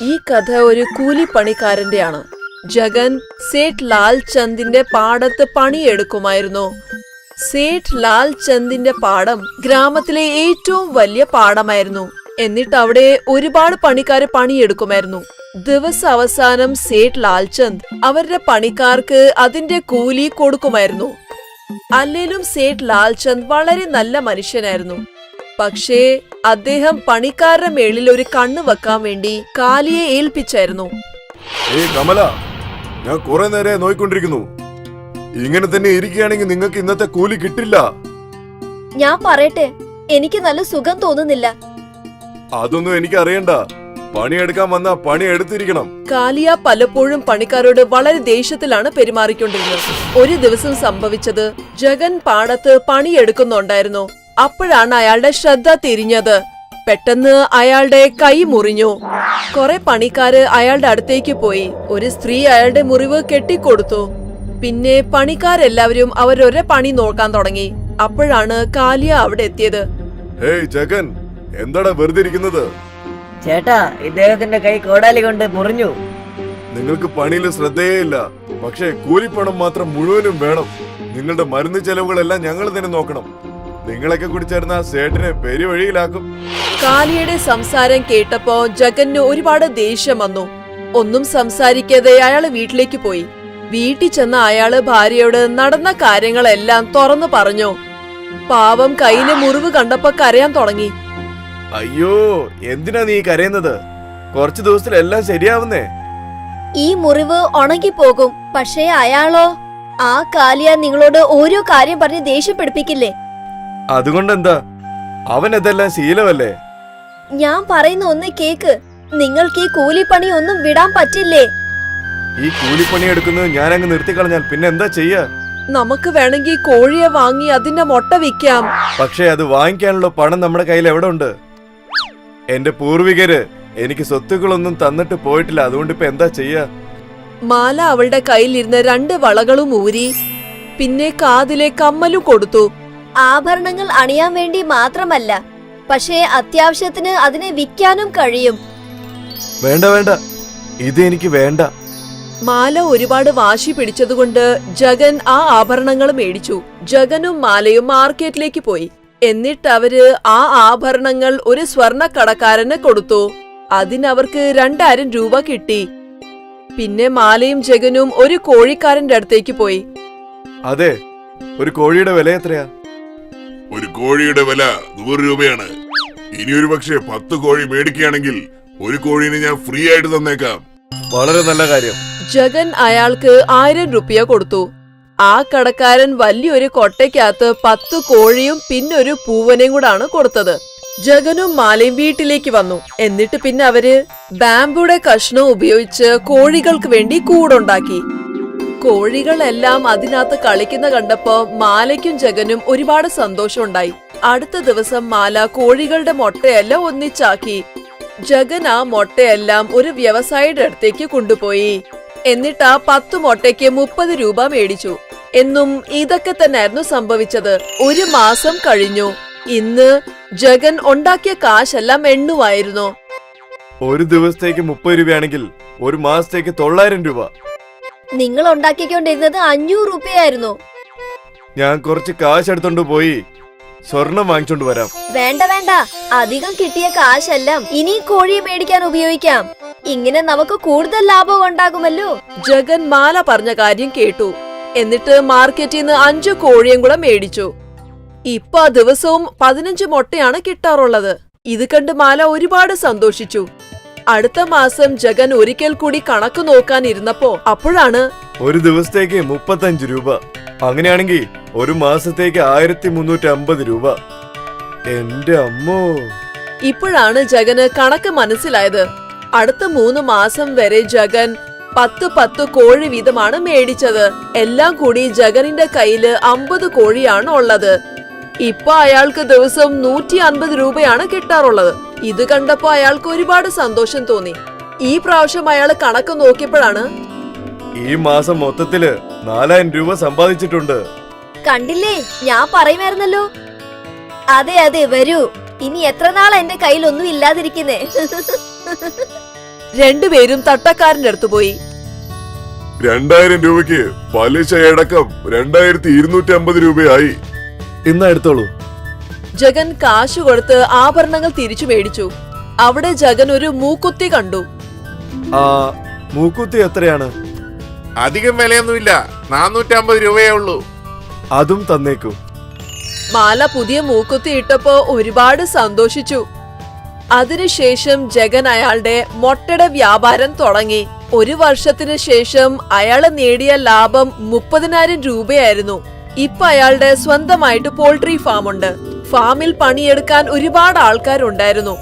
ഈ കഥ ഒരു കൂലിപ്പണിക്കാരന്റെയാണ്. ജഗൻ സേഠ് ലാൽ ചന്ദിന്റെ പാടത്ത് പണിയെടുക്കുമായിരുന്നു. സേഠ് ലാൽ ചന്ദിന്റെ പാടം ഗ്രാമത്തിലെ ഏറ്റവും വലിയ പാടമായിരുന്നു. എന്നിട്ട് അവിടെ ഒരുപാട് പണിക്കാര് പണിയെടുക്കുമായിരുന്നു. ദിവസാവസാനം സേഠ് ലാൽചന്ദ് അവരുടെ പണിക്കാർക്ക് അതിന്റെ കൂലി കൊടുക്കുമായിരുന്നു. അല്ലേലും സേഠ് ലാൽചന്ദ് വളരെ നല്ല മനുഷ്യനായിരുന്നു. പക്ഷേ അദ്ദേഹം പണിക്കാരുടെ മേളിൽ ഒരു കണ്ണ് വെക്കാൻ വേണ്ടി കാലിയെ ഏൽപ്പിച്ചായിരുന്നു. കമല, ഞാൻ കുറെ നേരെ നോയിക്കൊണ്ടിരിക്കുന്നു. ഇങ്ങനെ തന്നെ ഇരിക്കുകയാണെങ്കിൽ നിങ്ങൾക്ക് ഇന്നത്തെ കൂലി കിട്ടില്ല. ഞാൻ പറയട്ടെ, എനിക്ക് നല്ല സുഖം തോന്നുന്നില്ല. അതൊന്നും എനിക്ക് അറിയണ്ട. പണിയെടുക്കാൻ വന്ന പണി എടുത്തിരിക്കണം. കാലിയ പലപ്പോഴും പണിക്കാരോട് വളരെ ദേഷ്യത്തിലാണ് പെരുമാറിക്കൊണ്ടിരുന്നത്. ഒരു ദിവസം സംഭവിച്ചത്, ജഗൻ പാടത്ത് പണിയെടുക്കുന്നുണ്ടായിരുന്നു. അപ്പോഴാണ് അയാളുടെ ശ്രദ്ധ തിരിഞ്ഞത്. പെട്ടെന്ന് അയാളുടെ കൈ മുറിഞ്ഞു. കുറെ പണിക്കാര് അയാളുടെ അടുത്തേക്ക് പോയി. ഒരു സ്ത്രീ അയാളുടെ മുറിവ് കെട്ടിക്കൊടുത്തു. പിന്നെ പണിക്കാരെല്ലാവരും അവരൊരു പണി നോക്കാൻ തുടങ്ങി. അപ്പോഴാണ് കാലിയ അവിടെ എത്തിയത്. ഹേയ് ജഗൻ, എന്താടാ വെറുതെ ഇരിക്കുന്നത്? ചേട്ടാ, ഇദ്ദേഹത്തിന്റെ കൈ കോടാലി കൊണ്ട് മുറിഞ്ഞു. നിങ്ങൾക്ക് പണിയിൽ ശ്രദ്ധയേ ഇല്ല. പക്ഷേ കൂലിപ്പണം മാത്രം മുഴുവനും വേണം. നിങ്ങളുടെ മരുന്ന് ചെലവുകളെല്ലാം ഞങ്ങൾ തന്നെ നോക്കണം. നിങ്ങളൊക്കെ കൂടി ചേർന്ന സേട്ടിനെ പെരുവഴിയിലാക്കും. കാലിയുടെ സംസാരം കേട്ടപ്പോ ജഗന് ഒരുപാട് ദേഷ്യം വന്നു. ഒന്നും സംസാരിക്കാതെ അയാള് വീട്ടിലേക്ക് പോയി. വീട്ടിൽ ചെന്ന അയാള് ഭാര്യയോട് നടന്ന കാര്യങ്ങളെല്ലാം തുറന്നു പറഞ്ഞു. പാവം കയ്യിലെ മുറിവ് കണ്ടപ്പോ കരയാൻ തുടങ്ങി. അയ്യോ, എന്തിനാ നീ കരയുന്നത്? കുറച്ചു ദിവസത്തിലെല്ലാം ശരിയാവുന്നേ. ഈ മുറിവ് ഉണങ്ങിപ്പോകും. പക്ഷേ അയാളോ? ആ കാലിയ നിങ്ങളോട് ഓരോ കാര്യം പറഞ്ഞ് ദേഷ്യപ്പെടുപ്പിക്കില്ലേ? അതുകൊണ്ടെന്താ? അവൻ ഇതെല്ലാം ശീലമല്ലേ? ഞാൻ പറയുന്ന ഒന്ന് കേക്ക്. നിങ്ങൾക്ക് ഈ കൂലിപ്പണി ഒന്നും വിടാൻ പറ്റില്ലേ? ഈ കൂലിപ്പണി എടുക്കുന്നത് ഞാൻ അങ്ങ് നിർത്തിക്കളഞ്ഞാൽ പിന്നെ എന്താ ചെയ്യാ? നമുക്ക് വേണമെങ്കിൽ കോഴിയെ വാങ്ങി അതിന്റെ മുട്ട വിൽക്കാം. പക്ഷേ അത് വാങ്ങിക്കാനുള്ള പണം നമ്മുടെ കയ്യിൽ എവിടെ ഉണ്ട്? എന്റെ പൂർവികര് എനിക്ക് സ്വത്തുക്കളൊന്നും തന്നിട്ട് പോയിട്ടില്ല. അതുകൊണ്ട് ഇപ്പൊ എന്താ ചെയ്യാ? മാല അവളുടെ കയ്യിലിരുന്ന് 2 വളകളും ഊരി, പിന്നെ കാതിലെ കമ്മലും കൊടുത്തു. ആഭരണങ്ങൾ അണിയാൻ വേണ്ടി മാത്രമല്ല, പക്ഷേ അത്യാവശ്യത്തിന് അതിനെ വിൽക്കാനും കഴിയും. വേണ്ട വേണ്ട, ഇത് എനിക്ക് വേണ്ട. മാല ഒരുപാട് വാശി പിടിച്ചതുകൊണ്ട് ജഗൻ ആ ആഭരണങ്ങൾ മേടിച്ചു. ജഗനും മാലയും മാർക്കറ്റിലേക്ക് പോയി. എന്നിട്ട് അവര് ആ ആഭരണങ്ങൾ ഒരു സ്വർണക്കടക്കാരന് കൊടുത്തു. അതിനവർക്ക് 2000 രൂപ കിട്ടി. പിന്നെ മാലയും ജഗനും ഒരു കോഴിക്കാരന്റെ അടുത്തേക്ക് പോയി. അതെ, ഒരു കോഴിയുടെ വില എത്രയാ? ഒരു കോഴിയുടെ വില 100 രൂപയാണ്. ഇനി ഒരു പക്ഷേ 10 കോഴി മേടിക്കുകയാണെങ്കിൽ ഒരു കോഴീനെ ഞാൻ ഫ്രീ ആയിട്ട് തന്നേക്കാം. വളരെ നല്ല കാര്യം. ജഗൻ അയാൾക്ക് 1000 രൂപ കൊടുത്തു. ആ കടക്കാരൻ വലിയൊരു കൊട്ടയ്ക്കകത്ത് 10 കോഴിയും പിന്നൊരു പൂവനെയും കൂടാണ് കൊടുത്തത്. ജഗനും മാലയും വീട്ടിലേക്ക് വന്നു. എന്നിട്ട് പിന്നെ അവര് ബാംബുയുടെ കഷ്ണം ഉപയോഗിച്ച് കോഴികൾക്ക് വേണ്ടി കൂടുണ്ടാക്കി. കോഴികളെല്ലാം അതിനകത്ത് കളിക്കുന്ന കണ്ടപ്പോ മാലയ്ക്കും ജഗനും ഒരുപാട് സന്തോഷമുണ്ടായി. അടുത്ത ദിവസം മാല കോഴികളുടെ മുട്ടയെല്ലാം ഒന്നിച്ചാക്കി. ജഗൻ ആ മുട്ടയെല്ലാം ഒരു വ്യവസായിയുടെ അടുത്തേക്ക് കൊണ്ടുപോയി. എന്നിട്ട് ആ 10 മുട്ടയ്ക്ക് 30 രൂപ മേടിച്ചു. എന്നും ഇതൊക്കെ തന്നെയായിരുന്നു സംഭവിച്ചത്. 1 മാസം കഴിഞ്ഞു. ഇന്ന് ജഗൻ ഉണ്ടാക്കിയ കാശെല്ലാം എണ്ണുമായിരുന്നു. ഒരു ദിവസത്തേക്ക് 30 രൂപയാണെങ്കിൽ ഒരു മാസത്തേക്ക് 900 രൂപ. നിങ്ങൾ ഉണ്ടാക്കിക്കൊണ്ടിരുന്നത് 500 രൂപയായിരുന്നു. ഞാൻ കുറച്ച് കാശ് എടുത്തോണ്ട് പോയി സ്വർണം വാങ്ങിച്ചോണ്ട് വരാം. വേണ്ട വേണ്ട, അധികം കിട്ടിയ കാശെല്ലാം ഇനി കോഴിയെ മേടിക്കാൻ ഉപയോഗിക്കാം. ഇങ്ങനെ നമുക്ക് കൂടുതൽ ലാഭം ഉണ്ടാകുമല്ലോ. ജഗൻ മാല പറഞ്ഞ കാര്യം കേട്ടു. എന്നിട്ട് മാർക്കറ്റിൽ നിന്ന് 5 കോഴിയും കൂടെ മേടിച്ചു. ഇപ്പൊ ആ ദിവസവും 15 മുട്ടയാണ് കിട്ടാറുള്ളത്. ഇത് കണ്ട് മാല ഒരുപാട് സന്തോഷിച്ചു. അടുത്ത മാസം ജഗൻ ഒരിക്കൽ കൂടി കണക്ക് നോക്കാൻ ഇരുന്നപ്പോ അപ്പോഴാണ് ഒരു ദിവസത്തേക്ക് 35 രൂപ. അങ്ങനെയാണെങ്കിൽ ഒരു മാസത്തേക്ക് 1350 രൂപ. എന്റെ അമ്മോ! ഇപ്പോഴാണ് ജഗന് കണക്ക് മനസ്സിലായത്. അടുത്ത 3 മാസം വരെ ജഗൻ 10 കോഴി വീതമാണ് മേടിച്ചത്. എല്ലാം കൂടി ജഗനിന്റെ കയ്യില് 50 കോഴിയാണ് ഉള്ളത്. ഇപ്പൊ അയാൾക്ക് ദിവസം 150 രൂപയാണ് കിട്ടാറുള്ളത്. ഇത് കണ്ടപ്പോ അയാൾക്ക് ഒരുപാട് സന്തോഷം തോന്നി. ഈ പ്രാവശ്യം അയാൾ കണക്ക് നോക്കിയപ്പോഴാണ് ഈ മാസം മൊത്തത്തില് 4000 രൂപ സമ്പാദിച്ചിട്ടുണ്ട്. കണ്ടില്ലേ, ഞാൻ പറയുമായിരുന്നല്ലോ. അതെ അതെ, വരൂ. ഇനി എത്ര നാളാ എന്റെ കയ്യിൽ ഒന്നും ഇല്ലാതിരിക്കുന്നേ. രണ്ടുപേരും തട്ടക്കാരന്റെ അടുത്ത് പോയി. 2000 രൂപയ്ക്ക് പലിശയടക്കം 2250 രൂപയായി. ഇന്നാ എടുത്തോളൂ. ജഗൻ കാശ് കൊടുത്ത് ആഭരണങ്ങൾ തിരിച്ചു മേടിച്ചു. അവിടെ ജഗൻ ഒരു മൂക്കുത്തി കണ്ടു. ആ മൂക്കുത്തി എത്രയാണ്? അധികം വിലയൊന്നുമില്ല, 450 രൂപയേ ഉള്ളൂ. അതും തന്നേക്കൂ. മാല പുതിയ മൂക്കുത്തി ഇട്ടപ്പോ ഒരുപാട് സന്തോഷിച്ചു. അതിനുശേഷം ജഗൻ അയാളുടെ മൊട്ടയുടെ വ്യാപാരം തുടങ്ങി. 1 വർഷത്തിന് ശേഷം അയാള് നേടിയ ലാഭം 30,000 രൂപയായിരുന്നു. ഇപ്പൊ അയാളുടെ സ്വന്തമായിട്ട് പോൾട്രി ഫാം ഉണ്ട്. ഫാമിൽ പണിയെടുക്കാൻ ഒരുപാട് ആൾക്കാരുണ്ടായിരുന്നു.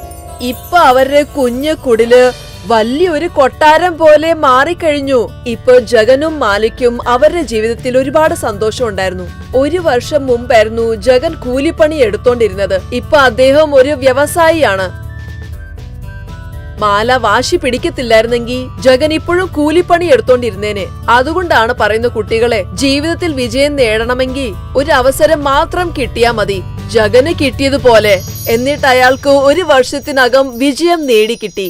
ഇപ്പൊ അവരുടെ കുഞ്ഞു കുടില് വലിയൊരു കൊട്ടാരം പോലെ മാറിക്കഴിഞ്ഞു. ഇപ്പൊ ജഗനും മാലിക്കും അവരുടെ ജീവിതത്തിൽ ഒരുപാട് സന്തോഷം ഉണ്ടായിരുന്നു. 1 വർഷം മുമ്പായിരുന്നു ജഗൻ കൂലിപ്പണി എടുത്തോണ്ടിരുന്നത്. ഇപ്പൊ അദ്ദേഹം ഒരു വ്യവസായിയാണ്. മാല വാശി പിടിക്കത്തില്ലായിരുന്നെങ്കിൽ ജഗൻ ഇപ്പോഴും കൂലിപ്പണി എടുത്തോണ്ടിരുന്നേനെ. അതുകൊണ്ടാണ് പറയുന്ന കുട്ടികളെ, ജീവിതത്തിൽ വിജയം നേടണമെങ്കിൽ ഒരു അവസരം മാത്രം കിട്ടിയാ മതി. ജഗന് കിട്ടിയതുപോലെ. എന്നിട്ട് അയാൾക്ക് 1 വർഷത്തിനകം വിജയം നേടിക്കിട്ടി.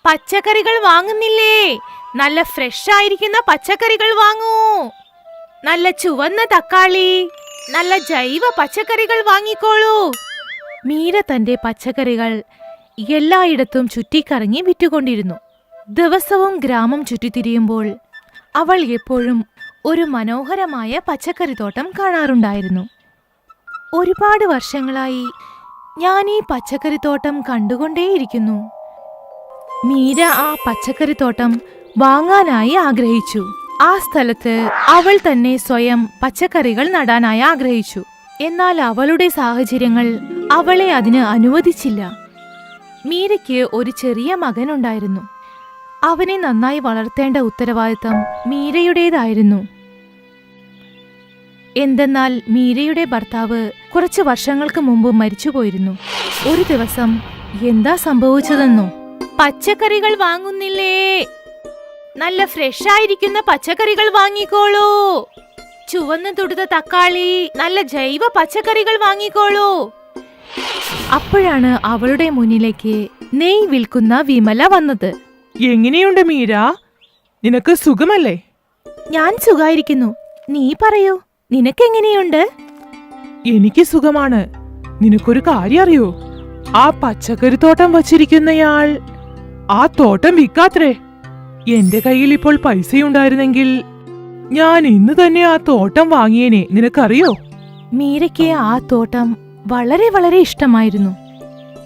പച്ചക്കറികൾ വാങ്ങുന്നില്ലേ? നല്ല ഫ്രഷ് ആയിരിക്കുന്ന പച്ചക്കറികൾ വാങ്ങൂ. നല്ല ചുവന്ന തക്കാളി, നല്ല ജൈവ പച്ചക്കറികൾ വാങ്ങിക്കോളൂ. മീര തന്റെ പച്ചക്കറികൾ എല്ലായിടത്തും ചുറ്റിക്കറങ്ങി വിറ്റുകൊണ്ടിരുന്നു. ദിവസവും ഗ്രാമം ചുറ്റിത്തിരിയുമ്പോൾ അവൾ എപ്പോഴും ഒരു മനോഹരമായ പച്ചക്കറിത്തോട്ടം കാണാറുണ്ടായിരുന്നു. ഒരുപാട് വർഷങ്ങളായി ഞാൻ ഈ പച്ചക്കറിത്തോട്ടം കണ്ടുകൊണ്ടേയിരിക്കുന്നു. മീര ആ പച്ചക്കറിത്തോട്ടം വാങ്ങാനായി ആഗ്രഹിച്ചു. ആ സ്ഥലത്ത് അവൾ തന്നെ സ്വയം പച്ചക്കറികൾ നടാനായി ആഗ്രഹിച്ചു. എന്നാൽ അവളുടെ സാഹചര്യങ്ങൾ അവളെ അതിന് അനുവദിച്ചില്ല. മീരയ്ക്ക് ഒരു ചെറിയ മകനുണ്ടായിരുന്നു. അവനെ നന്നായി വളർത്തേണ്ട ഉത്തരവാദിത്തം മീരയുടേതായിരുന്നു. എന്തെന്നാൽ മീരയുടെ ഭർത്താവ് കുറച്ച് വർഷങ്ങൾക്ക് മുമ്പ് മരിച്ചുപോയിരുന്നു. ഒരു ദിവസം എന്താ സംഭവിച്ചതെന്നോ? പച്ചക്കറികൾ വാങ്ങുന്നില്ലേ? നല്ല ഫ്രഷ് ആയിരിക്കുന്ന പച്ചക്കറികൾ വാങ്ങിക്കോളൂ. ചുവന്ന തുടുത്ത തക്കാളി, നല്ല ജൈവ പച്ചക്കറികൾ വാങ്ങിക്കോളൂ. അപ്പോഴാണ് അവളുടെ മുന്നിലേക്ക് നെയ് വിൽക്കുന്ന വിമല വന്നത്. എങ്ങനെയുണ്ട് മീര? നിനക്ക് സുഖമല്ലേ? ഞാൻ സുഖായിരിക്കുന്നു. നീ പറയൂ, നിനക്കെങ്ങനെയുണ്ട്? എനിക്ക് സുഖമാണ്. നിനക്കൊരു കാര്യം അറിയോ? ആ പച്ചക്കറിത്തോട്ടം വച്ചിരിക്കുന്നയാൾ ആ തോട്ടം വിൽക്കാത്രേ. എന്റെ കയ്യിൽ ഇപ്പോൾ പൈസയുണ്ടായിരുന്നെങ്കിൽ ഞാൻ ഇന്ന് തന്നെ ആ തോട്ടം വാങ്ങിയേനെ. നിനക്കറിയോ? മീരയ്ക്ക് ആ തോട്ടം വളരെ വളരെ ഇഷ്ടമായിരുന്നു.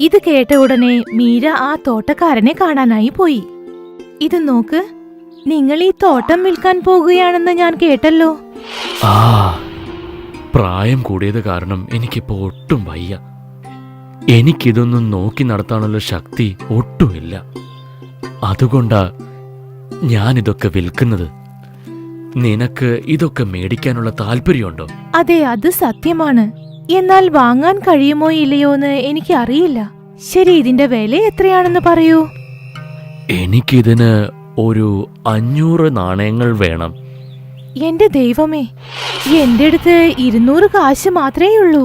ഇത് കേട്ട ഉടനെ മീര ആ തോട്ടക്കാരനെ കാണാനായി പോയി. ഇത് നോക്ക്, നിങ്ങൾ ഈ തോട്ടം വിൽക്കാൻ പോകുകയാണെന്ന് ഞാൻ കേട്ടല്ലോ. ആ പ്രായം കൂടിയത് കാരണം എനിക്കിപ്പോ ഒട്ടും വയ്യ. എനിക്കിതൊന്നും നോക്കി നടത്താനുള്ള ശക്തി ഒട്ടുമില്ല. അതുകൊണ്ടാ ഞാനിതൊക്കെ വിൽക്കുന്നത്. നിനക്ക് ഇതൊക്കെ മേടിക്കാനുള്ള താല്പര്യമുണ്ടോ? അതെ, അത് സത്യമാണ്. എന്നാൽ വാങ്ങാൻ കഴിയുമോ ഇല്ലയോ എന്ന് എനിക്ക് അറിയില്ല. ശരി, ഇതിന്റെ വില എത്രയാണെന്ന് പറയൂ. എനിക്കിതിന് ഒരു 500 നാണയങ്ങൾ വേണം. എന്റെ ദൈവമേ, എന്റെ അടുത്ത് 200 കാശ് മാത്രമേ ഉള്ളൂ.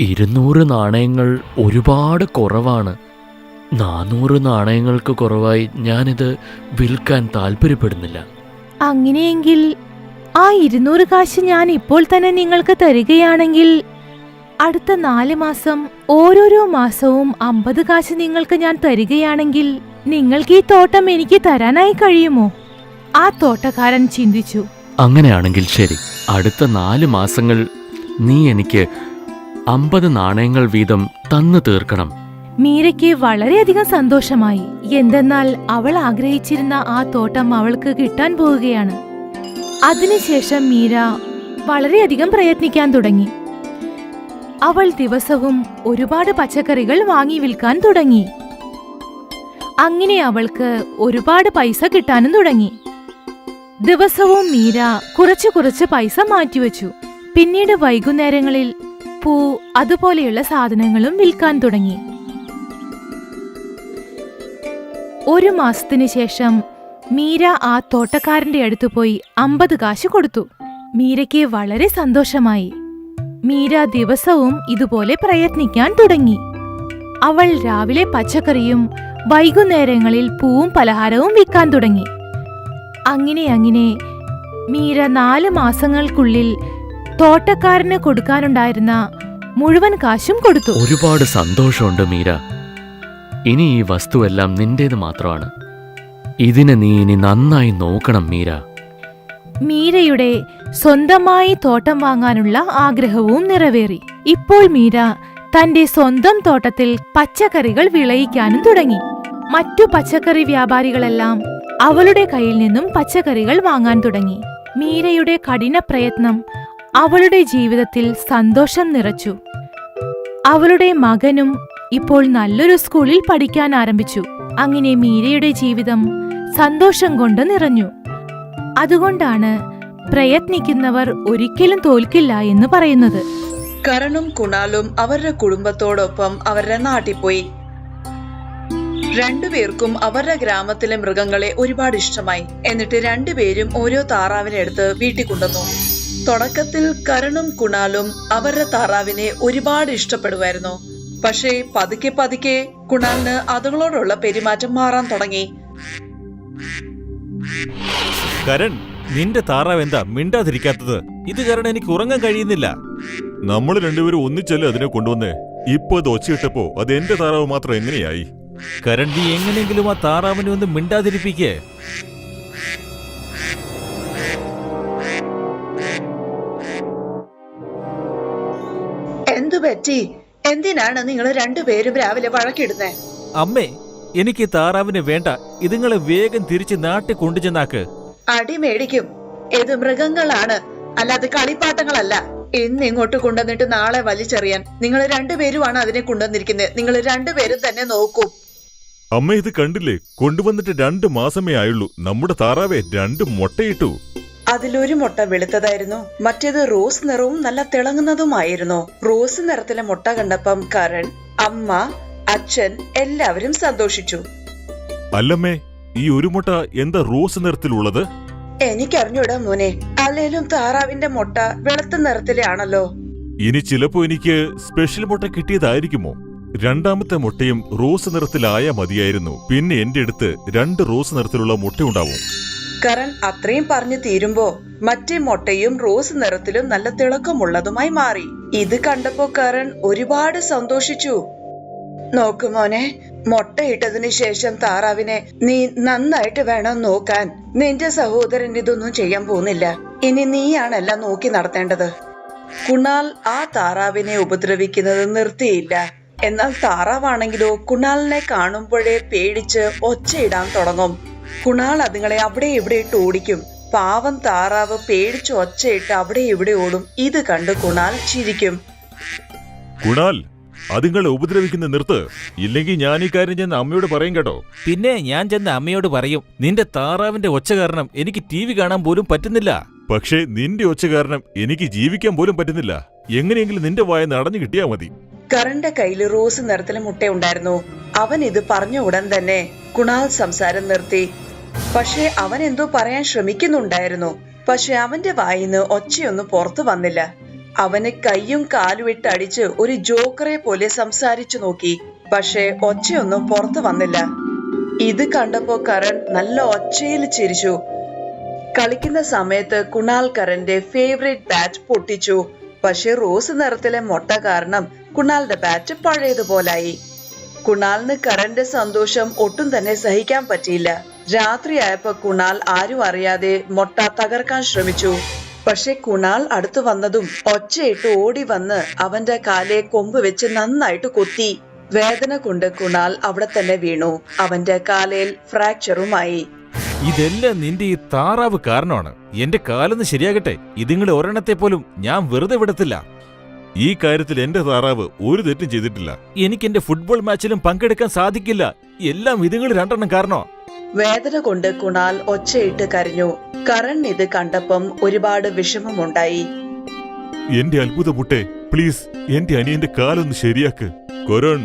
200 നാണയങ്ങൾ ഒരുപാട് കുറവാണ്. 400 നാണയങ്ങൾക്ക് കുറവായി ഞാനിത് വിൽക്കാൻ താല്പര്യപ്പെടുന്നില്ല. അങ്ങനെയെങ്കിൽ ആ 200 കാശ് ഞാൻ ഇപ്പോൾ തന്നെ നിങ്ങൾക്ക് തരികയാണെങ്കിൽ അടുത്ത 4 മാസം ഓരോരോ മാസവും 50 കാശ് നിങ്ങൾക്ക് ഞാൻ തരികയാണെങ്കിൽ നിങ്ങൾക്ക് ഈ തോട്ടം എനിക്ക് തരാനായി കഴിയുമോ? ആ തോട്ടക്കാരൻ ചിന്തിച്ചു. അങ്ങനെയാണെങ്കിൽ ശരി, അടുത്ത 4 മാസങ്ങൾ നീ എനിക്ക് 50 നാണയങ്ങൾ വീതം തന്നു തീർക്കണം. മീരയ്ക്ക് വളരെയധികം സന്തോഷമായി. എന്തെന്നാൽ അവൾ ആഗ്രഹിച്ചിരുന്ന ആ തോട്ടം അവൾക്ക് കിട്ടാൻ പോവുകയാണ്. അതിനുശേഷം മീര വളരെയധികം പ്രയത്നിക്കാൻ തുടങ്ങി. അവൾ ദിവസവും ഒരുപാട് പച്ചക്കറികൾ വാങ്ങി വിൽക്കാൻ തുടങ്ങി. അങ്ങനെ അവൾക്ക് ഒരുപാട് പൈസ കിട്ടാനും തുടങ്ങി. ദിവസവും മീര കുറച്ചു കുറച്ച് പൈസ മാറ്റിവെച്ചു. പിന്നീട് വൈകുന്നേരങ്ങളിൽ പൂ അതുപോലെയുള്ള സാധനങ്ങളും വിൽക്കാൻ തുടങ്ങി. 1 മാസത്തിനു ശേഷം മീര ആ തോട്ടക്കാരന്റെ അടുത്ത് പോയി 50 കാശ് കൊടുത്തു. മീരയ്ക്ക് വളരെ സന്തോഷമായി. മീര ദിവസവും ഇതുപോലെ പ്രയത്നിക്കാൻ തുടങ്ങി. അവൾ രാവിലെ പച്ചക്കറിയും വൈകുന്നേരങ്ങളിൽ പൂവും പലഹാരവും വിൽക്കാൻ തുടങ്ങി. അങ്ങനെ മീര 4 മാസങ്ങൾക്കുള്ളിൽ തോട്ടക്കാരന് കൊടുക്കാനുണ്ടായിരുന്ന മുഴുവൻ കാശും കൊടുത്തു. ഒരുപാട് സന്തോഷമുണ്ട് മീര. ഇനി ഈ വസ്തുവെല്ലാം നിന്റേത് മാത്രമാണ്. ഇതിനെ നീ ഇനി നന്നായി നോക്കണം മീര. മീരയുടെ സ്വന്തമായി തോട്ടം വാങ്ങാനുള്ള ആഗ്രഹവും നിറവേറി. ഇപ്പോൾ മീര തന്റെ സ്വന്തം തോട്ടത്തിൽ പച്ചക്കറികൾ വിളയിക്കാനും തുടങ്ങി. മറ്റു പച്ചക്കറി വ്യാപാരികളെല്ലാം അവളുടെ കയ്യിൽ നിന്നും പച്ചക്കറികൾ വാങ്ങാൻ തുടങ്ങി. മീരയുടെ കഠിന പ്രയത്നം അവളുടെ ജീവിതത്തിൽ സന്തോഷം നിറച്ചു. അവളുടെ മകനും ഇപ്പോൾ നല്ലൊരു സ്കൂളിൽ പഠിക്കാൻ ആരംഭിച്ചു. അങ്ങനെ മീരയുടെ ജീവിതം സന്തോഷം കൊണ്ട് നിറഞ്ഞു. അതുകൊണ്ടാണ് പ്രയത്നിക്കുന്നവർ ഒരിക്കലും തോൽക്കില്ല എന്ന് പറയുന്നത്. കരണും കുണാലും അവരുടെ കുടുംബത്തോടൊപ്പം അവരുടെ നാട്ടിൽ പോയി. രണ്ടുപേർക്കും അവരുടെ ഗ്രാമത്തിലെ മൃഗങ്ങളെ ഒരുപാട് ഇഷ്ടമായി. എന്നിട്ട് രണ്ടുപേരും ഓരോ താറാവിനെ എടുത്ത് വീട്ടിൽ കൊണ്ടുവന്നു. തുടക്കത്തിൽ കരണും കുണാലും അവരുടെ താറാവിനെ ഒരുപാട് ഇഷ്ടപ്പെടുമായിരുന്നു. പക്ഷേ പതുക്കെ പതുക്കെ കുണാലിന് അതുങ്ങളോടുള്ള പെരുമാറ്റം മാറാൻ തുടങ്ങി. കരൺ, നിന്റെ താറാവ് എന്താ മിണ്ടാതിരിക്കാത്തത്? ഇത് കാരണം എനിക്ക് ഉറങ്ങാൻ കഴിയുന്നില്ല. നമ്മൾ രണ്ടുപേരും ഒന്നിച്ചല്ലേ അതിനെ കൊണ്ടുവന്നേ. ഇപ്പൊ അത് ഒച്ചയിട്ടപ്പോ അത് എന്റെ താറാവ് മാത്രം എങ്ങനെയായി? കരൺ, നീ എങ്ങനെയെങ്കിലും ആ താറാവിനെ ഒന്ന് മിണ്ടാതിരിപ്പിക്കേ. എന്തു പറ്റി? എന്തിനാണ് നിങ്ങൾ രണ്ടുപേരും രാവിലെ വഴക്കിടുന്നേ? അമ്മേ, എനിക്ക് താറാവിനെ വേണ്ട. ഇതുങ്ങളെ വേഗം തിരിച്ച് നാട്ടിൽ കൊണ്ടുചെന്നാക്ക്. അടി മേടിക്കും. ഇത് മൃഗങ്ങളാണ്, അല്ലാതെ കളിപ്പാട്ടങ്ങളല്ല. ഇന്ന് ഇങ്ങോട്ട് കൊണ്ടുവന്നിട്ട് നാളെ വലിച്ചെറിയാൻ നിങ്ങൾ രണ്ടുപേരുമാണ് അതിനെ കൊണ്ടുവന്നിരിക്കുന്നത്. നിങ്ങൾ രണ്ടുപേരും തന്നെ നോക്കൂ. അമ്മ, ഇത് കണ്ടില്ലേ? കൊണ്ടുവന്നിട്ട് 2 മാസമേ ആയുള്ളൂ. നമ്മുടെ താറാവെ 2 മുട്ടയിട്ടു. അതിലൊരു മുട്ട വെളുത്തതായിരുന്നു, മറ്റേത് റോസ് നിറവും നല്ല തിളങ്ങുന്നതുമായിരുന്നു. റോസ് നിറത്തിലെ മുട്ട കണ്ടപ്പം കരൺ, അമ്മ, അച്ഛൻ എല്ലാവരും സന്തോഷിച്ചു. അല്ലമ്മേ, ഈ ഒരു മുട്ട എന്താ റോസ് നിറത്തിലുള്ളത്? എനിക്കറിഞ്ഞൂടാ മോനെ. അല്ലേലും താറാവിന്റെ മുട്ട വെളുത്ത നിറത്തിലെ ആണല്ലോ. ഇനി ചിലപ്പോ എനിക്ക് സ്പെഷ്യൽ മുട്ട കിട്ടിയതായിരിക്കുമോ? 2ാമത്തെ മുട്ടയും റോസ് നിറത്തിലായ മതിയായിരുന്നു. പിന്നെ എന്റെ അടുത്ത് 2 റോസ് നിറത്തിലുള്ള മുട്ടയുണ്ടാവും. കരൺ അത്രയും പറഞ്ഞു തീരുമ്പോ മറ്റേ മുട്ടയും റോസ് നിറത്തിലും നല്ല തിളക്കമുള്ളതുമായി മാറി. ഇത് കണ്ടപ്പോ കരൺ ഒരുപാട് സന്തോഷിച്ചു. നോക്കു മോനെ, മുട്ടയിട്ടതിന് ശേഷം താറാവിനെ നീ നന്നായിട്ട് വേണം നോക്കാൻ. നിന്റെ സഹോദരൻ ഇതൊന്നും ചെയ്യാൻ പോകുന്നില്ല. ഇനി നീയാണെല്ലാം നോക്കി നടത്തേണ്ടത്. കുണാൽ ആ താറാവിനെ ഉപദ്രവിക്കുന്നത് നിർത്തിയില്ല. എന്നാൽ താറാവാണെങ്കിലോ കുണാലിനെ കാണുമ്പോഴേ പേടിച്ച് ഒച്ചയിടാൻ തുടങ്ങും. കുണാൽ അതുങ്ങളെ അവിടെ ഇവിടെ ഇട്ട് ഓടിക്കും. പാവം താറാവ് പേടിച്ച് ഒച്ചയിട്ട് അവിടെ ഇവിടെ ഓടും. ഇത് കണ്ട് കുണാൽ ചിരിക്കും. കുണാൽ, അതുങ്ങളെ ഉപദ്രവിക്കുന്ന നിർത്ത്. ഇല്ലെങ്കിൽ ഞാൻ ഈ കാര്യം ചെന്ന് അമ്മയോട് പറയും കേട്ടോ. പിന്നെ ഞാൻ ചെന്ന് അമ്മയോട് പറയും. നിന്റെ താറാവിന്റെ ഒച്ച കാരണം എനിക്ക് TV കാണാൻ പോലും പറ്റുന്നില്ല. പക്ഷേ നിന്റെ ഒച്ച കാരണം എനിക്ക് ജീവിക്കാൻ പോലും പറ്റുന്നില്ല. എങ്ങനെയെങ്കിലും നിന്റെ വായ നടഞ്ഞു കിട്ടിയാ മതി. കരന്റെ കയ്യിൽ റോസ് നിറത്തിലെ മുട്ടയുണ്ടായിരുന്നു. അവൻ ഇത് പറഞ്ഞ ഉടൻ തന്നെ കുണാൽ സംസാരം നിർത്തി. പക്ഷെ അവൻ എന്തോ പറയാൻ ശ്രമിക്കുന്നുണ്ടായിരുന്നു. പക്ഷെ അവന്റെ വായിന്ന് ഒച്ചയൊന്നും പുറത്തു വന്നില്ല. അവന് കൈയും കാലും ഇട്ട് അടിച്ച് ഒരു ജോക്കറെ പോലെ സംസാരിച്ചു നോക്കി. പക്ഷെ ഒച്ചയൊന്നും പുറത്തു വന്നില്ല. ഇത് കണ്ടപ്പോ കരൺ നല്ല ഒച്ചയിൽ ചിരിച്ചു. കളിക്കുന്ന സമയത്ത് കുണാൽ കരന്റെ ഫേവറേറ്റ് ബാറ്റ് പൊട്ടിച്ചു. പക്ഷെ റോസ് നിറത്തിലെ മുട്ട കാരണം കുണാലിന്റെ ബാറ്റ് പഴയതുപോലായി. കുണാലിന് കരന്റെ സന്തോഷം ഒട്ടും തന്നെ സഹിക്കാൻ പറ്റിയില്ല. രാത്രിയായപ്പോ കുണാൽ ആരും അറിയാതെ മുട്ട തകർക്കാൻ ശ്രമിച്ചു. പക്ഷെ കുണാൽ അടുത്തു വന്നതും ഒച്ചയിട്ട് ഓടി വന്ന് അവന്റെ കാലെ കൊമ്പ് വെച്ച് നന്നായിട്ട് കൊത്തി. വേദന കൊണ്ട് കുണാൽ അവിടെ തന്നെ വീണു. അവന്റെ കാലയിൽ ഫ്രാക്ചറുമായി. ഇതെല്ലാം നിന്റെ ഈ താറാവ് കാരണമാണ്. എന്റെ കാലൊന്ന് ശരിയാകട്ടെ. ഇതുങ്ങളെ ഒരെണ്ണത്തെ പോലും ഞാൻ വെറുതെ വിടത്തില്ല. ഈ കാര്യത്തിൽ എന്റെ താറാവ് ഒരു തെറ്റും ചെയ്തിട്ടില്ല. എനിക്ക് എന്റെ ഫുട്ബോൾ മാച്ചിലും പങ്കെടുക്കാൻ സാധിക്കില്ല. എല്ലാം ഇതുങ്ങൾ 2 കാരണോ. വേദന കൊണ്ട് കുണാൽ ഒച്ചയിട്ട് കരഞ്ഞു. കരൺ ഇത് കണ്ടപ്പം ഒരുപാട് വിഷമമുണ്ടായി. എന്റെ അത്ഭുത മുട്ടേ, പ്ലീസ് എന്റെ അനിയന്റെ കാലൊന്ന് ശരിയാക്ക്. കരൺ,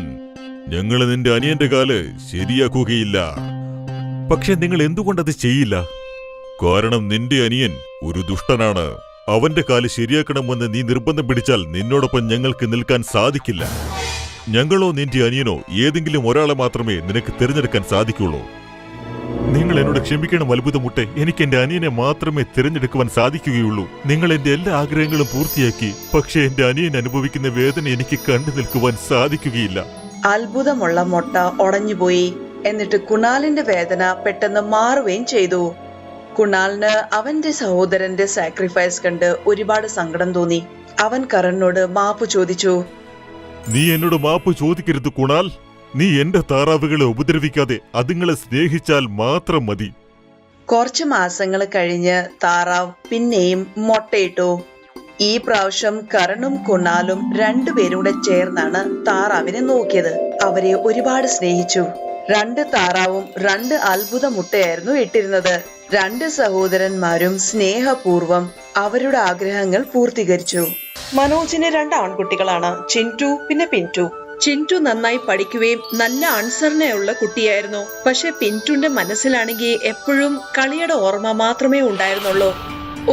ഞങ്ങള് നിന്റെ അനിയന്റെ കാല് ശരിയാക്കുകയില്ല. പക്ഷെ നിങ്ങൾ എന്തുകൊണ്ടത് ചെയ്യില്ല? കാരണം നിന്റെ അനിയൻ ഒരു ദുഷ്ടനാണ്. അവന്റെ കാല് ശരിയാക്കണമെന്ന് നീ നിർബന്ധം പിടിച്ചാൽ നിന്നോടൊപ്പം ഞങ്ങൾക്ക് നിൽക്കാൻ സാധിക്കില്ല. ഞങ്ങളോ നിന്റെ അനിയനോ ഏതെങ്കിലും ഒരാളെ മാത്രമേ നിനക്ക് തിരഞ്ഞെടുക്കാൻ സാധിക്കുള്ളൂ. നിങ്ങൾ എന്നോട് ക്ഷമിക്കണം അത്ഭുതമുട്ടെ. എനിക്ക് എന്റെ അനിയനെ മാത്രമേ തിരഞ്ഞെടുക്കുവാൻ സാധിക്കുകയുള്ളൂ. നിങ്ങൾ എന്റെ എല്ലാ ആഗ്രഹങ്ങളും പൂർത്തിയാക്കി, പക്ഷെ എന്റെ അനിയൻ അനുഭവിക്കുന്ന വേദന എനിക്ക് കണ്ടു നിൽക്കുവാൻ സാധിക്കുകയില്ല. അത്ഭുതമുള്ള മുട്ട ഉടഞ്ഞുപോയി. എന്നിട്ട് കുണാലിന്റെ വേദന പെട്ടെന്ന് മാറുകയും ചെയ്തു. കുണാലിന് അവന്റെ സഹോദരന്റെ സാക്രിഫൈസ് കണ്ട് ഒരുപാട് സങ്കടം തോന്നി. അവൻ കരണിനോട് മാപ്പ് ചോദിച്ചു. നീ എന്നോട് മാപ്പ് ചോദിക്കരുത് കുണാൽ. നീ എന്റെ താറാവുകളെ ഉപദ്രവിക്കാതെ അതുങ്ങളെ സ്നേഹിച്ചാൽ മാത്രം മതി. കുറച്ചു മാസങ്ങൾ കഴിഞ്ഞ് താറാവ് പിന്നെയും മുട്ടയിട്ടു. ഈ പ്രാവശ്യം കരണും കുണാലും രണ്ടുപേരും കൂടെ ചേർന്നാണ് താറാവിനെ നോക്കിയത്. അവരെ ഒരുപാട് സ്നേഹിച്ചു. 2 താറാവും 2 അത്ഭുത മുട്ടയായിരുന്നു ഇട്ടിരുന്നത്. 2 സഹോദരന്മാരും സ്നേഹപൂർവം അവരുടെ ആഗ്രഹങ്ങൾ പൂർത്തീകരിച്ചു. മനോജിന് 2 ആൺകുട്ടികളാണ്, ചിന്റു പിന്നെ പിന്റു. ചിന്റു നന്നായി പഠിക്കുകയും നല്ല അനുസരണയുള്ള കുട്ടിയായിരുന്നു. പക്ഷെ പിന്റുന്റെ മനസ്സിലാണെങ്കിൽ എപ്പോഴും കളിയുടെ ഓർമ്മ മാത്രമേ ഉണ്ടായിരുന്നുള്ളൂ.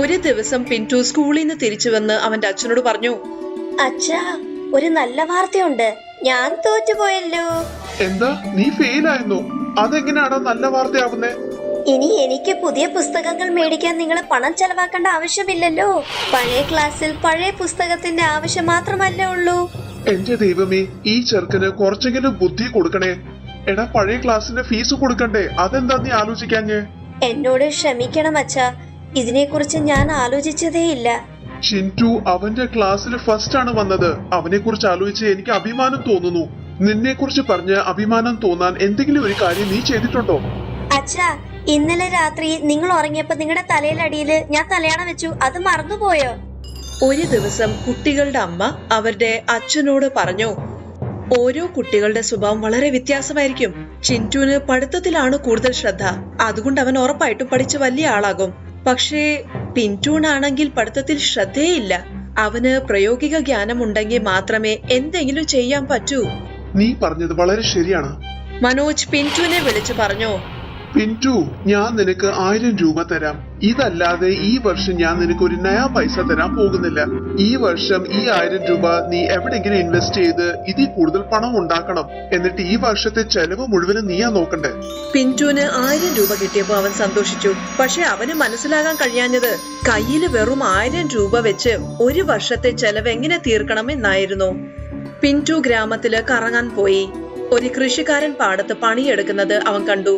ഒരു ദിവസം പിന്റു സ്കൂളിൽ നിന്ന് തിരിച്ചു വന്ന് അവന്റെ അച്ഛനോട് പറഞ്ഞു, അച്ഛാ, ഒരു നല്ല വാർത്തയുണ്ട്. ഞാൻ തോറ്റുപോയല്ലോ. എന്താ, നീ ഫെയിലായിരുന്നു? അതെങ്ങനെയാണോ നല്ല വാർത്തയാവുന്നേ? ഇനി എനിക്ക് പുതിയ പുസ്തകങ്ങൾ മേടിക്കാൻ നിങ്ങൾ പണം ചെലവാക്കേണ്ട ആവശ്യമില്ലല്ലോ. പഴയ ക്ലാസ്സിൽ പഴയ പുസ്തകത്തിന്റെ ആവശ്യം മാത്രമല്ലേ ഉള്ളൂ. എന്റെ ദൈവമേ, ഈ ചെറുക്കന് കുറച്ചെങ്കിലും ബുദ്ധി കൊടുക്കണേ. എടാ, പഴയ ക്ലാസ്സിന്റെ ഫീസ് കൊടുക്കണ്ടേ? അതെന്താ നീ ആലോചിക്കാഞ്ഞേ? എന്നോട് ക്ഷമിക്കണം അച്ഛാ, ഇതിനെക്കുറിച്ച് ഞാൻ ആലോചിച്ചതേയില്ല. ചിന്റു അവന്റെ ക്ലാസ്സിൽ ഫസ്റ്റ് ആണ് വന്നത്. അവനെ കുറിച്ച് ആലോചിച്ച് എനിക്ക് അഭിമാനം തോന്നുന്നു. നിന്നെ കുറിച്ച് പറഞ്ഞ് അഭിമാനം തോന്നാൻ എന്തെങ്കിലും ഒരു കാര്യം നീ ചെയ്തിട്ടുണ്ടോ? അച്ഛാ, ഇന്നലെ രാത്രി നിങ്ങൾ ഉറങ്ങിയപ്പോ നിങ്ങളുടെ തലയിലടിയില് ഞാൻ തലയാണ വെച്ചു. അത് മറന്നുപോയോ? ഒരു ദിവസം കുട്ടികളുടെ അമ്മ അവരുടെ അച്ഛനോട് പറഞ്ഞു, ഓരോ കുട്ടികളുടെ സ്വഭാവം വളരെ വ്യത്യാസമായിരിക്കും. ചിന്റുവിന് പഠിത്തത്തിലാണ് കൂടുതൽ ശ്രദ്ധ. അതുകൊണ്ട് അവൻ ഉറപ്പായിട്ടും പഠിച്ച് വലിയ ആളാകും. പക്ഷേ പിന്റൂണാണെങ്കിൽ പഠിത്തത്തിൽ ശ്രദ്ധയില്ല. അവന് പ്രായോഗിക ജ്ഞാനം ഉണ്ടെങ്കിൽ മാത്രമേ എന്തെങ്കിലും ചെയ്യാൻ പറ്റൂ. നീ പറഞ്ഞത് വളരെ ശരിയാണ്. മനോജ് പിന്റുവിനെ വിളിച്ചു പറഞ്ഞു, പിന്റു, ഞാൻ നിനക്ക് 1000 രൂപ തരാം. ഇതല്ലാതെ ഈ വർഷം ഞാൻ നിനക്ക് ഒരു നയാ പൈസ തരാൻ പോകുന്നില്ല. ഈ വർഷം ഈ 1000 രൂപ നീ എവിടെയെങ്കിലും ഇൻവെസ്റ്റ് ചെയ്ത് ഇതിൽ കൂടുതൽ പണം ഉണ്ടാക്കണം. എന്നിട്ട് ഈ വർഷത്തെ ചെലവ് മുഴുവനും നീയാ നോക്കണ്ടേ. പിന്റുവിന് 1000 രൂപ കിട്ടിയപ്പോ അവൻ സന്തോഷിച്ചു. പക്ഷെ അവന് മനസ്സിലാകാൻ കഴിയാഞ്ഞത് കയ്യില് വെറും 1000 രൂപ വെച്ച് ഒരു വർഷത്തെ ചെലവ് എങ്ങനെ തീർക്കണമെന്നായിരുന്നു. പിന്റു ഗ്രാമത്തില് കറങ്ങാൻ പോയി. ഒരു കൃഷിക്കാരൻ പാടത്ത് പണിയെടുക്കുന്നത് അവൻ കണ്ടു.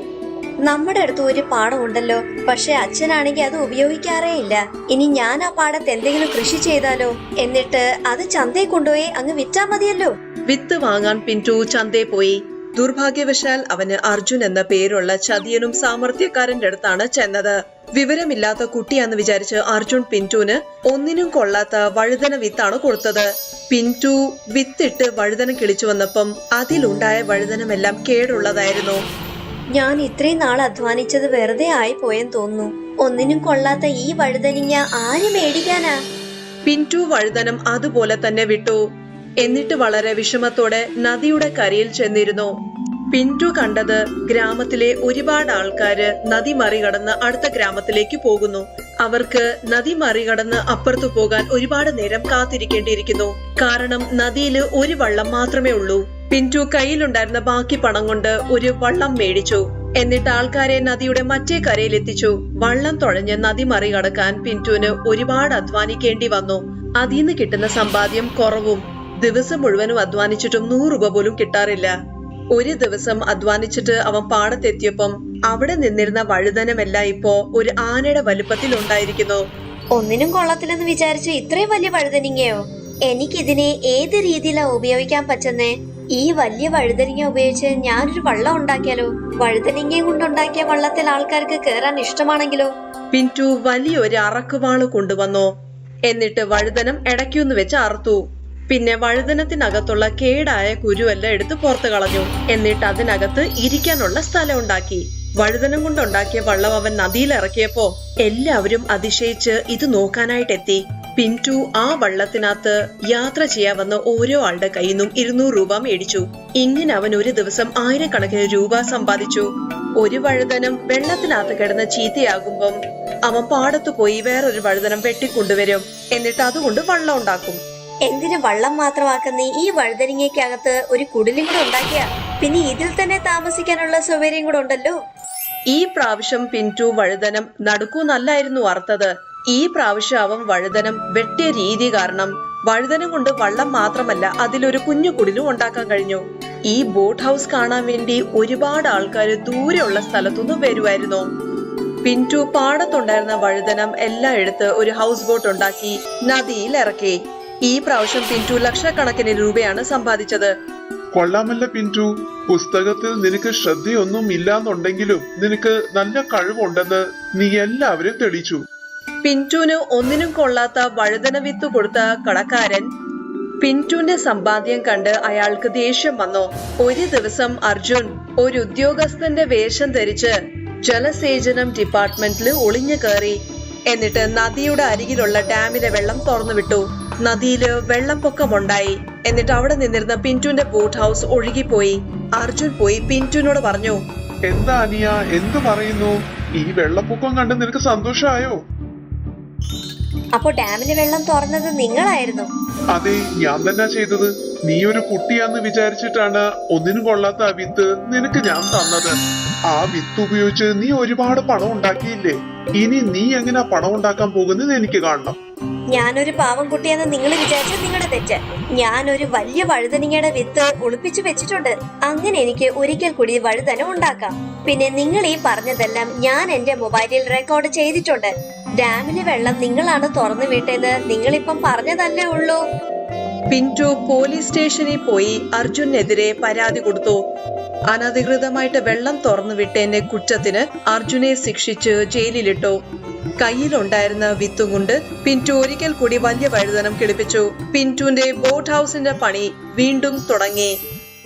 നമ്മുടെ അടുത്ത് ഒരു പാടം ഉണ്ടല്ലോ, പക്ഷെ അച്ഛനാണെങ്കിൽ അത് ഉപയോഗിക്കാറേ ഇല്ല. ഇനി ഞാൻ ആ പാടത്ത് എന്തെങ്കിലും കൃഷി ചെയ്താലോ? എന്നിട്ട് അത് ചന്തയിൽ കൊണ്ടുപോയി അങ്ങ് വിറ്റാ മതിയല്ലോ. വിത്ത് വാങ്ങാൻ പിന്റു ചന്തയിൽ പോയി. ദുർഭാഗ്യവശാൽ അവന് അർജുൻ എന്ന പേരുള്ള ചതിയനും സാമർത്ഥ്യക്കാരന്റെ അടുത്താണ് ചെന്നത്. വിവരമില്ലാത്ത കുട്ടിയാന്ന് വിചാരിച്ച് അർജുൻ പിന്റുവിന് ഒന്നിനും കൊള്ളാത്ത വഴുതന വിത്താണ് കൊടുത്തത്. പിന്റു വിത്തിട്ട് വഴുതന കിളിച്ചു വന്നപ്പം അതിലുണ്ടായ വഴുതനമെല്ലാം കേടുള്ളതായിരുന്നു. ഞാൻ ഇത്രയും നാൾ അധ്വാനിച്ചത് വെറുതെ ആയി പോയെന്ന് തോന്നുന്നു. ഒന്നിനും കൊള്ളാത്ത ഈ വഴുതനിങ്ങ ആര് മേടിക്കാനാ? പിന്റു വഴുതനം അതുപോലെ തന്നെ വിട്ടു. എന്നിട്ട് വളരെ വിഷമത്തോടെ നദിയുടെ കരയിൽ ചെന്നിരുന്നു. പിന്റു കണ്ടത് ഗ്രാമത്തിലെ ഒരുപാട് ആൾക്കാര് നദി മറികടന്ന് അടുത്ത ഗ്രാമത്തിലേക്ക് പോകുന്നു. അവർക്ക് നദി മറികടന്ന് അപ്പുറത്തു പോകാൻ ഒരുപാട് നേരം കാത്തിരിക്കേണ്ടിയിരിക്കുന്നു. കാരണം നദിയിൽ ഒരു വള്ളം മാത്രമേ ഉള്ളൂ. പിന്റു കയ്യിലുണ്ടായിരുന്ന ബാക്കി പണം കൊണ്ട് ഒരു വള്ളം മേടിച്ചു. എന്നിട്ട് ആൾക്കാരെ നദിയുടെ മറ്റേ കരയിൽ എത്തിച്ചു. വള്ളം തുഴഞ്ഞ് നദി മറികടക്കാൻ പിന്റുവിന് ഒരുപാട് അധ്വാനിക്കേണ്ടി വന്നു. അതിന്ന് കിട്ടുന്ന സമ്പാദ്യം കുറവും. ദിവസം മുഴുവനും അധ്വാനിച്ചിട്ടും 100 രൂപ പോലും കിട്ടാറില്ല. ഒരു ദിവസം അധ്വാനിച്ചിട്ട് അവൻ പാടത്തെത്തിയപ്പം അവിടെ നിന്നിരുന്ന വഴുതനമെല്ലാം ഇപ്പോ ഒരു ആനയുടെ വലുപ്പത്തിൽ ഉണ്ടായിരിക്കുന്നു. ഒന്നിനും കൊള്ളത്തില്ലെന്ന് വിചാരിച്ച് ഇത്രയും വലിയ വഴുതനിങ്ങയോ? എനിക്കിതിനെ ഏത് രീതിയിലാ ഉപയോഗിക്കാൻ പറ്റുന്നേ? ഈ വലിയ വഴുതനിങ്ങ ഉപയോഗിച്ച് ഞാനൊരു വള്ളം ഉണ്ടാക്കിയാലോ? വഴുതനിങ്ങയും കൊണ്ടുണ്ടാക്കിയ വള്ളത്തിൽ ആൾക്കാർക്ക് കേറാൻ ഇഷ്ടമാണെങ്കിലോ? പിന്റു വലിയൊരു അറക്കുവാള് കൊണ്ടുവന്നു. എന്നിട്ട് വഴുതനം ഇടയ്ക്കൊന്ന് വെച്ച് അറുത്തു. പിന്നെ വഴുതനത്തിനകത്തുള്ള കേടായ കുരുവെല്ലാം എടുത്ത് പുറത്തു കളഞ്ഞു. എന്നിട്ട് അതിനകത്ത് ഇരിക്കാനുള്ള സ്ഥലം ഉണ്ടാക്കി. വഴുതനം കൊണ്ടുണ്ടാക്കിയ വള്ളം അവൻ നദിയിൽ ഇറക്കിയപ്പോ എല്ലാവരും അതിശയിച്ച് ഇത് നോക്കാനായിട്ടെത്തി. പിന്റു ആ വള്ളത്തിനകത്ത് യാത്ര ചെയ്യാൻ ഓരോ ആളുടെ കയ്യിൽ നിന്നും 200 രൂപ മേടിച്ചു. ഇങ്ങനെ അവൻ ഒരു ദിവസം 1000 കണക്കിന് രൂപ സമ്പാദിച്ചു. ഒരു വഴുതനം വെള്ളത്തിനകത്ത് കിടന്ന് ചീത്തയാകുമ്പം അവൻ പാടത്തു പോയി വേറൊരു വഴുതനം വെട്ടിക്കൊണ്ടുവരും. എന്നിട്ട് അതുകൊണ്ട് വള്ളം ഉണ്ടാക്കും. എന്തിനു വള്ളം മാത്രമാക്കുന്ന ഈ വഴുതനങ്ങയ്ക്കകത്ത് ഒരു കുടിലും കൂടെ ഉണ്ടാക്കിയ പിന്നെ ഇതിൽ തന്നെ താമസിക്കാനുള്ള സൗകര്യം കൂടെ ഉണ്ടല്ലോ. ഈ പ്രാവശ്യം പിന്റു വഴുതനം നടുക്കൂന്നല്ലായിരുന്നു അറുത്തത്. ഈ പ്രാവശ്യം അവൻ വഴുതനം വെട്ടിയ രീതി കാരണം വഴുതനം കൊണ്ട് വള്ളം മാത്രമല്ല അതിലൊരു കുഞ്ഞു കുടിലും ഉണ്ടാക്കാൻ കഴിഞ്ഞു. ഈ ബോട്ട് ഹൗസ് കാണാൻ വേണ്ടി ഒരുപാട് ആൾക്കാർ ദൂരെയുള്ള സ്ഥലത്തുനിന്ന് വരുമായിരുന്നു. പിന്റു പാടത്തുണ്ടായിരുന്ന വഴുതനം എല്ലാം എടുത്ത് ഒരു ഹൗസ് ബോട്ട് ഉണ്ടാക്കി നദിയിൽ ഇറക്കി. ഈ പ്രാവശ്യം പിന്റു ലക്ഷക്കണക്കിന് രൂപയാണ് സമ്പാദിച്ചത്. കൊള്ളാമല്ല പിന്റു, പുസ്തകത്തിൽ നിനക്ക് ശ്രദ്ധയൊന്നും ഇല്ലാന്നുണ്ടെങ്കിലും നിനക്ക് നല്ല കഴിവുണ്ടെന്ന് നീ എല്ലാവരും തെളിയിച്ചു. പിന്റുവിന് ഒന്നിനും കൊള്ളാത്ത വഴുതന വിത്ത് കൊടുത്ത കടക്കാരൻ പിന്റുവിന്റെ സമ്പാദ്യം കണ്ട് അയാൾക്ക് ദേഷ്യം വന്നു. ഒരു ദിവസം അർജുൻ ഒരു ഉദ്യോഗസ്ഥന്റെ വേഷം ധരിച്ച് ജലസേചനം ഡിപ്പാർട്ട്മെന്റിൽ ഒളിഞ്ഞു കയറി. എന്നിട്ട് നദിയുടെ അരികിലുള്ള ഡാമിലെ വെള്ളം തുറന്നുവിട്ടു. നദിയില് വെള്ളപ്പൊക്കമുണ്ടായി. എന്നിട്ട് അവിടെ നിന്നിരുന്ന പിന്റുവിന്റെ ബോട്ട് ഹൗസ് ഒഴുകിപ്പോയി. അർജുൻ പോയി പിന്റുവിനോട് പറഞ്ഞു, എന്താ അനിയ, എന്തു പറയുന്നു? ഈ വെള്ളപ്പൊക്കം കണ്ട് നിനക്ക് സന്തോഷമായോ? അപ്പൊ ഡാമിലെ വെള്ളം തുറന്നത് നിങ്ങളായിരുന്നു? അതെ, ഞാൻ തന്നെ ചെയ്തത്. നീ ഒരു കുട്ടിയാന്ന് വിചാരിച്ചിട്ടാണ് ഒന്നിനും കൊള്ളാത്ത ആ വിത്ത് നിനക്ക് ഞാൻ തന്നത്. ആ വിത്ത് ഉപയോഗിച്ച് നീ ഒരുപാട് പണം ഉണ്ടാക്കിയില്ലേ? ഇനി നീ എങ്ങനെയാ പണം ഉണ്ടാക്കാൻ പോകുന്നത് എനിക്ക് കാണണം. ഞാനൊരു പാവം കുട്ടിയാന്ന് നിങ്ങൾ വിചാരിച്ച നിങ്ങളുടെ തെറ്റ്. ഞാനൊരു വലിയ വഴുതനങ്ങയുടെ വിത്ത് ഒളിപ്പിച്ചു വെച്ചിട്ടുണ്ട്. അങ്ങനെ എനിക്ക് ഒരിക്കൽ കൂടി വഴുതന ഉണ്ടാക്കാം. പിന്നെ നിങ്ങൾ ഈ പറഞ്ഞതെല്ലാം ഞാൻ എന്റെ മൊബൈലിൽ റെക്കോർഡ് ചെയ്തിട്ടുണ്ട്. ഡാമിലെ വെള്ളം നിങ്ങളാണ് തുറന്നു വിട്ടതെന്ന് നിങ്ങളിപ്പം പറഞ്ഞതല്ലേ ഉള്ളൂ. പിന്റു പോലീസ് സ്റ്റേഷനിൽ പോയി അർജുനെതിരെ പരാതി കൊടുത്തു. അനധികൃതമായിട്ട് വെള്ളം തുറന്നു വിട്ടതിന്റെ കുറ്റത്തിന് അർജുനെ ശിക്ഷിച്ച് ജയിലിലിട്ടു. കയ്യിലുണ്ടായിരുന്ന വിത്തും കൊണ്ട് പിന്റു ഒരിക്കൽ കൂടി വലിയ വഴുതനം കിളിപ്പിച്ചു. പിന്റുവിന്റെ ബോട്ട് ഹൗസിന്റെ പണി വീണ്ടും തുടങ്ങി.